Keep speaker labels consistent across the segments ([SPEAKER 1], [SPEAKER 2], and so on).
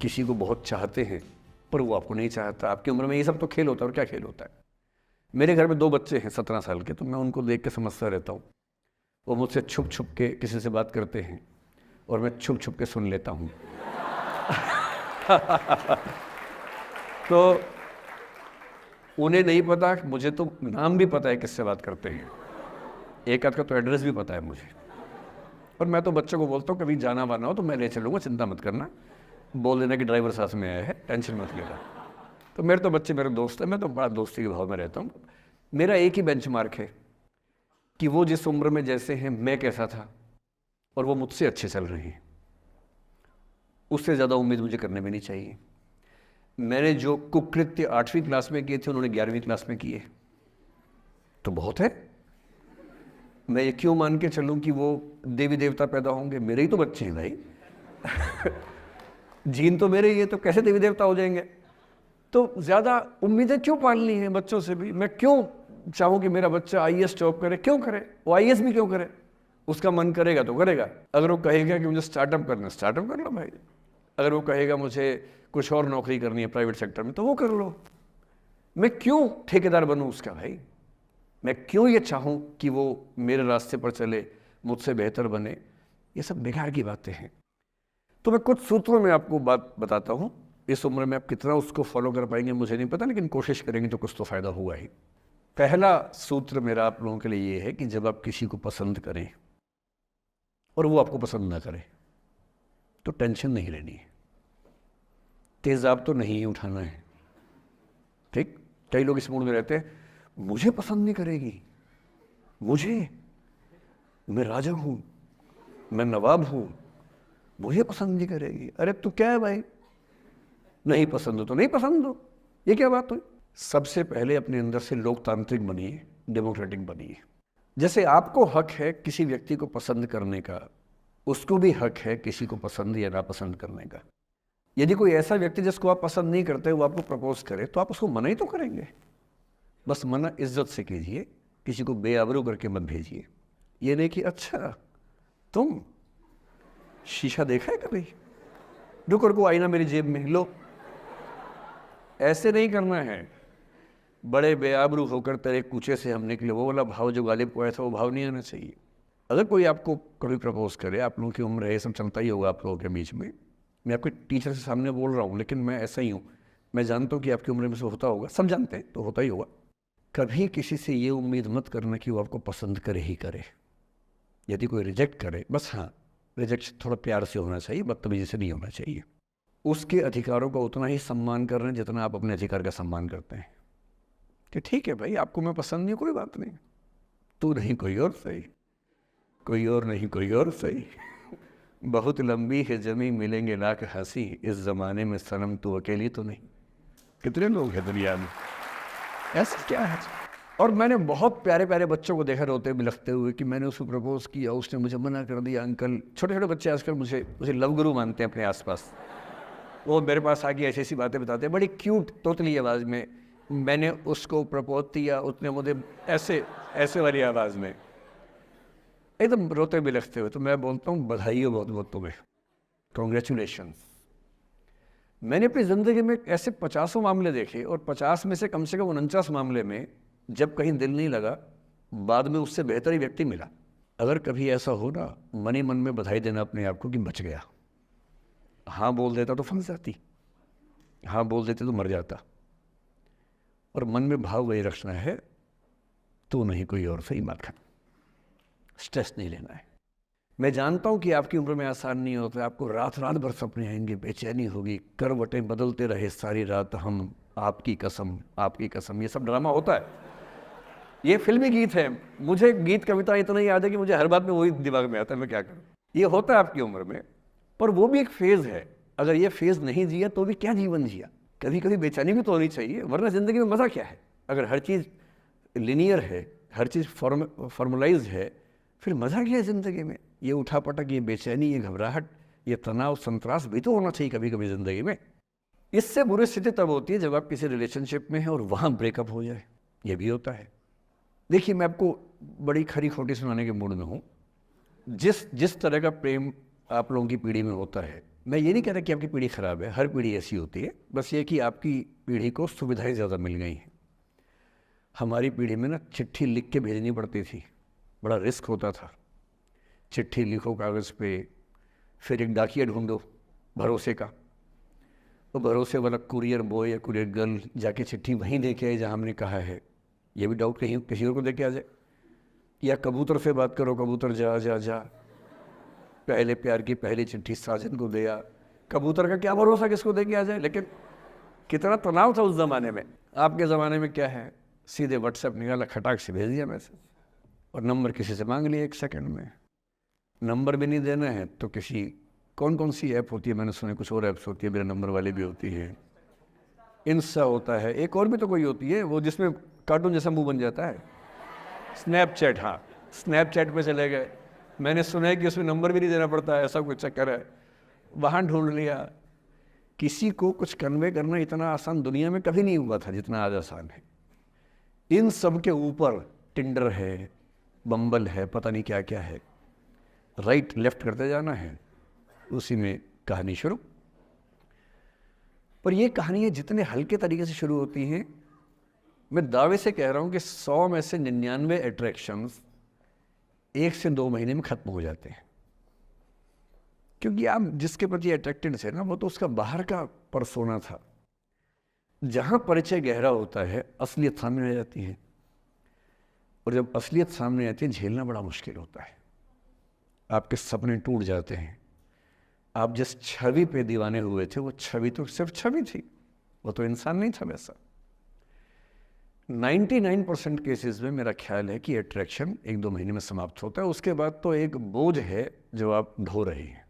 [SPEAKER 1] किसी को बहुत चाहते हैं पर वो आपको नहीं चाहता। आपकी उम्र में ये सब तो खेल होता है, और क्या खेल होता है। मेरे घर में 2 बच्चे हैं 17 साल के, तो मैं उनको देख के समझता रहता हूँ। वो मुझसे छुप छुप के किसी से बात करते हैं और मैं छुप छुप के सुन लेता हूँ। तो उन्हें नहीं पता, मुझे तो नाम भी पता है किससे बात करते हैं, एक आध का तो एड्रेस भी पता है मुझे। और मैं तो बच्चों को बोलता हूँ कभी जाना वाना हो तो मैं ले चलूँगा, चिंता मत करना, बोल देना कि ड्राइवर साथ में आया है, टेंशन मत लेना। तो मेरे तो बच्चे मेरे दोस्त हैं, मैं तो बड़ा दोस्ती के भाव में रहता हूँ। मेरा एक ही बेंचमार्क है कि वो जिस उम्र में जैसे हैं मैं कैसा था, और वो मुझसे अच्छे चल रहे हैं। उससे ज़्यादा उम्मीद मुझे करने में नहीं चाहिए। मैंने जो कुकृत्य 8वीं क्लास में किए थे उन्होंने 11वीं क्लास में किए, तो बहुत है। मैं ये क्यों मान के चलूं कि वो देवी देवता पैदा होंगे? मेरे ही तो बच्चे हैं भाई। जीन तो मेरे ही है, तो कैसे देवी देवता हो जाएंगे? तो ज़्यादा उम्मीदें क्यों पालनी है बच्चों से भी? मैं क्यों चाहूँ कि मेरा बच्चा आईएएस जॉब करे? क्यों करे? वो आईएएस भी क्यों करे? उसका मन करेगा तो करेगा। अगर वो कहेगा कि मुझे स्टार्टअप करना, स्टार्टअप कर लो भाई। अगर वो कहेगा मुझे कुछ और नौकरी करनी है प्राइवेट सेक्टर में, तो वो कर लो। मैं क्यों ठेकेदार बनूं उसका भाई? मैं क्यों ये चाहूं कि वो मेरे रास्ते पर चले, मुझसे बेहतर बने? ये सब बेकार की बातें हैं। तो मैं कुछ सूत्रों में आपको बात बताता हूं। इस उम्र में आप कितना उसको फॉलो कर पाएंगे मुझे नहीं पता, लेकिन कोशिश करेंगे तो कुछ तो फायदा होगा ही। पहला सूत्र मेरा आप लोगों के लिए ये है कि जब आप किसी को पसंद करें और वो आपको पसंद ना करे तो टेंशन नहीं लेनी है, तेजाब तो नहीं उठाना है। ठीक? कई लोग इस मूड में रहते हैं, मुझे पसंद नहीं करेगी, मैं राजा हूं, मैं नवाब हूं, मुझे पसंद नहीं करेगी। अरे तू क्या है भाई? नहीं पसंद हो तो नहीं पसंद हो, ये क्या बात हुई? सबसे पहले अपने अंदर से लोकतांत्रिक बनिए, डेमोक्रेटिक बनिए। जैसे आपको हक है किसी व्यक्ति को पसंद करने का, उसको भी हक है किसी को पसंद या नापसंद करने का। यदि कोई ऐसा व्यक्ति जिसको आप पसंद नहीं करते वो आपको प्रपोज करे तो आप उसको मना ही तो करेंगे। बस मना इज्जत से कीजिए, किसी को बेआबरू करके मत भेजिए। ये नहीं कि अच्छा तुम शीशा देखा है कभी, रुको आईना मेरी जेब में लो। ऐसे नहीं करना है। बड़े बेआबरू होकर तेरे कूचे से हम निकले, वो वाला भाव जो गालिब को आया था वो भाव नहीं आना चाहिए। अगर कोई आपको कभी प्रपोज करे, आप लोगों की उम्र है, ये सब चलता ही होगा आप लोगों के बीच में। मैं आपके टीचर से सामने बोल रहा हूँ, लेकिन मैं ऐसा ही हूँ। मैं जानता हूँ कि आपकी उम्र में से होता होगा, सब जानते हैं, तो होता ही होगा। कभी किसी से ये उम्मीद मत करना कि वो आपको पसंद करे ही करे। यदि कोई रिजेक्ट करे, बस हाँ, रिजेक्ट थोड़ा प्यार से होना चाहिए, बदतमीजी से नहीं होना चाहिए। उसके अधिकारों का उतना ही सम्मान कर रहे हैं जितना आप अपने अधिकार का सम्मान करते हैं। कि ठीक है भाई, आपको मैं पसंद नहीं, कोई बात नहीं, तू नहीं कोई और सही, कोई और नहीं कोई और सही। बहुत लंबी है जमी मिलेंगे लाख हंसी, इस जमाने में सनम तू अकेली तो नहीं। कितने लोग हैं दुनिया में, ऐसा क्या है? और मैंने बहुत प्यारे प्यारे बच्चों को देखा रोते बिलखते हुए कि मैंने उसको प्रपोज किया, उसने मुझे मना कर दिया। अंकल, छोटे छोटे बच्चे आजकल मुझे लव गुरु मानते हैं अपने आसपास। वो मेरे पास आके ऐसी ऐसी बातें बताते हैं बड़ी क्यूट तोतली आवाज़ में। मैंने उसको प्रपोज किया, उसने मुझे ऐसे वाली आवाज़ में एकदम रोते बिलखते हुए। तो मैं बोलता हूँ बधाई हो बहुत बहुत तुम्हें, कॉन्ग्रेचुलेशन। मैंने अपनी ज़िंदगी में ऐसे 50 मामले देखे, और 50 में से कम 49 मामले में जब कहीं दिल नहीं लगा, बाद में उससे बेहतर ही व्यक्ति मिला। अगर कभी ऐसा हो ना, मन ही मन में बधाई देना अपने आप को कि बच गया। हाँ बोल देता तो फंस जाती, हाँ बोल देते तो मर जाता। और मन में भाव वही रखना है, तो नहीं कोई और सही बात कर, स्ट्रेस नहीं लेना है। मैं जानता हूं कि आपकी उम्र में आसान नहीं होता, आपको रात रात भर सपने आएंगे, बेचैनी होगी, करवटें बदलते रहे सारी रात हम, आपकी कसम आपकी कसम। ये सब ड्रामा होता है, ये फिल्मी गीत है। मुझे गीत कविता इतना याद है कि मुझे हर बात में वही दिमाग में आता है, मैं क्या करूं। ये होता है आपकी उम्र में, पर वो भी एक फेज है। अगर ये फेज नहीं जिया तो भी क्या जीवन जिया। कभी कभी बेचैनी भी तो होनी चाहिए, वरना जिंदगी में मजा क्या है? अगर हर चीज़ लिनियर है, हर चीज़ फॉर्मुलाइज है, फिर मज़ा क्या है ज़िंदगी में? ये उठापटक, ये बेचैनी, ये घबराहट, ये तनाव, संतरास भी तो होना चाहिए कभी कभी ज़िंदगी में। इससे बुरी स्थिति तब होती है जब आप किसी रिलेशनशिप में हैं और वहाँ ब्रेकअप हो जाए, ये भी होता है। देखिए, मैं आपको बड़ी खरी खोटी सुनाने के मूड में हूँ। जिस तरह का प्रेम आप लोगों की पीढ़ी में होता है, मैं ये नहीं कह रहा कि आपकी पीढ़ी ख़राब है, हर पीढ़ी ऐसी होती है, बस ये कि आपकी पीढ़ी को सुविधाएं ज़्यादा मिल गई हैं। हमारी पीढ़ी में ना चिट्ठी लिख के भेजनी पड़ती थी, बड़ा रिस्क होता था। चिट्ठी लिखो कागज़ पे, फिर एक डाकिया ढूंढो भरोसे का, तो भरोसे वाला कुरियर बॉय या कुरियर गर्ल जाके चिट्ठी वहीं दे के आए जहाँ हमने कहा है। ये भी डाउट कहीं किसी और को दे के आ जाए। या कबूतर से बात करो, कबूतर जा जा जा, पहले प्यार की पहली चिट्ठी साजन को दिया। कबूतर का क्या भरोसा किसको दे के आ जाए। लेकिन कितना तनाव था उस ज़माने में। आपके ज़माने में क्या है, सीधे व्हाट्सएप निकाला, खटाक से भेज दिया मैसेज, और नंबर किसी से मांग लिया 1 सेकंड में। नंबर भी नहीं देना है तो किसी कौन सी ऐप होती है, मैंने सुना कुछ और ऐप्स होती है, मेरा नंबर वाली भी होती है, इंस्टा होता है, एक और भी तो कोई होती है वो जिसमें कार्टून जैसा मुंह बन जाता है, स्नैपचैट। हाँ, स्नैपचैट पे चले गए, मैंने सुना है कि उसमें नंबर भी नहीं देना पड़ता है, ऐसा कुछ चक्कर है। वहाँ ढूंढ लिया। किसी को कुछ कन्वे करना इतना आसान दुनिया में कभी नहीं हुआ था जितना आज आसान है। इन सब के ऊपर टिंडर है, बम्बल है, पता नहीं क्या क्या है, राइट लेफ्ट करते जाना है, उसी में कहानी शुरू। पर ये कहानियाँ जितने हल्के तरीके से शुरू होती हैं, मैं दावे से कह रहा हूँ कि 100 में से 99 अट्रैक्शंस 1 से 2 महीने में ख़त्म हो जाते हैं। क्योंकि आप जिसके प्रति अट्रैक्टेड थे ना, वो तो उसका बाहर का परसोना था। जहाँ परिचय गहरा होता है, असलियत सामने आ जाती है, और जब असलियत सामने आती है झेलना बड़ा मुश्किल होता है। आपके सपने टूट जाते हैं। आप जिस छवि पे दीवाने हुए थे वो छवि तो सिर्फ छवि थी, वो तो इंसान नहीं था वैसा। 99% केसेस में मेरा ख्याल है कि अट्रैक्शन 1-2 महीने में समाप्त होता है। उसके बाद तो एक बोझ है जो आप ढो रहे हैं।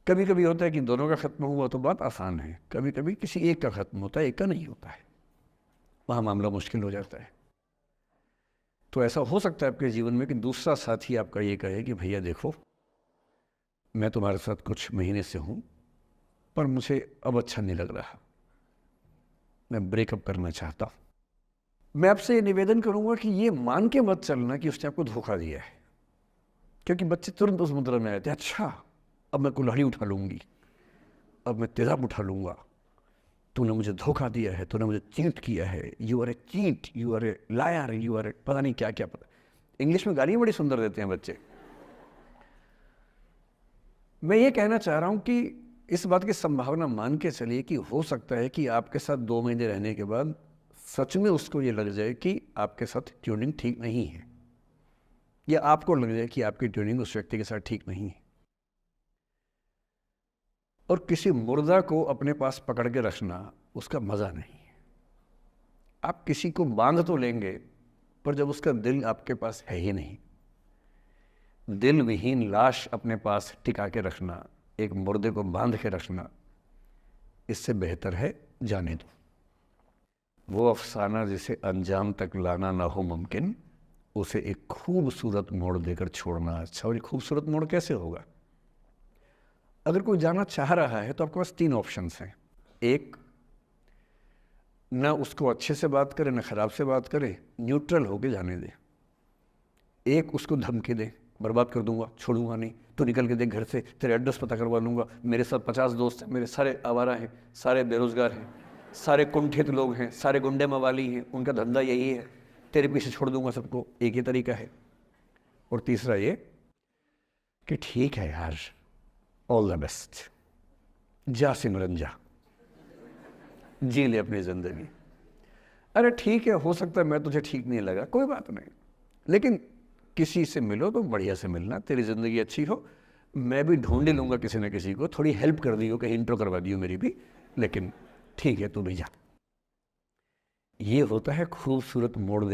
[SPEAKER 1] कभी कभी होता है कि दोनों का खत्म हुआ तो बात आसान है, कभी कभी किसी एक का खत्म होता है, एक का नहीं होता है, वहाँ मामला मुश्किल हो जाता है। तो ऐसा हो सकता है आपके जीवन में कि दूसरा साथी आपका ये कहे कि भैया देखो, मैं तुम्हारे साथ कुछ महीने से हूँ, पर मुझे अब अच्छा नहीं लग रहा, मैं ब्रेकअप करना चाहता हूँ। मैं आपसे ये निवेदन करूँगा कि ये मान के मत चलना कि उसने आपको धोखा दिया है, क्योंकि बच्चे तुरंत उस मुद्रा में आते हैं, अच्छा अब मैं कुल्हाड़ी उठा लूँगी, अब मैं तेज़ाब उठा लूँगा, तूने मुझे धोखा दिया है, तूने मुझे चीट किया है, you are a cheat, you are a liar, you are a पता नहीं क्या क्या। पता इंग्लिश में गालियाँ बड़ी सुंदर देते हैं बच्चे। मैं ये कहना चाह रहा हूँ कि इस बात की संभावना मान के चलिए कि हो सकता है कि आपके साथ 2 महीने रहने के बाद सच में उसको ये लग जाए कि आपके साथ ट्यूनिंग ठीक नहीं है, या आपको लग जाए कि आपकी ट्यूनिंग उस व्यक्ति के साथ ठीक नहीं है। और किसी मुर्दा को अपने पास पकड़ के रखना उसका मज़ा नहीं है। आप किसी को बांध तो लेंगे, पर जब उसका दिल आपके पास है ही नहीं, दिल विहीन लाश अपने पास टिका के रखना, एक मुर्दे को बांध के रखना, इससे बेहतर है जाने दो। वो अफसाना जिसे अंजाम तक लाना ना हो मुमकिन, उसे एक खूबसूरत मोड़ देकर छोड़ना अच्छा। और ये खूबसूरत मोड़ कैसे होगा? अगर कोई जाना चाह रहा है तो आपके पास 3 ऑप्शंस हैं। एक, ना उसको अच्छे से बात करे ना ख़राब से बात करे, न्यूट्रल होके जाने दे। एक, उसको धमकी दे, बर्बाद कर दूंगा, छोड़ूंगा नहीं, तो निकल के देख घर से, तेरे एड्रेस पता करवा लूँगा, मेरे साथ 50 दोस्त हैं, मेरे सारे आवारा हैं, सारे बेरोज़गार हैं, सारे कुंठित लोग हैं, सारे गुंडे मवाली हैं, उनका धंधा यही है, तेरे पीछे छोड़ दूंगा सबको। एक ही तरीका है। और तीसरा ये कि ठीक है यार, ऑल द बेस्ट, जा सिमरन जा, जी ले अपनी ज़िंदगी। अरे ठीक है, हो सकता है मैं तुझे ठीक नहीं लगा, कोई बात नहीं, लेकिन किसी से मिलो तो बढ़िया से मिलना, तेरी ज़िंदगी अच्छी हो। मैं भी ढूंढ लूँगा किसी न किसी को, थोड़ी हेल्प कर दियो, कहीं इंट्रो करवा दियो मेरी भी, लेकिन ठीक है तू भी जा। ये होता है खूबसूरत मोड़ दे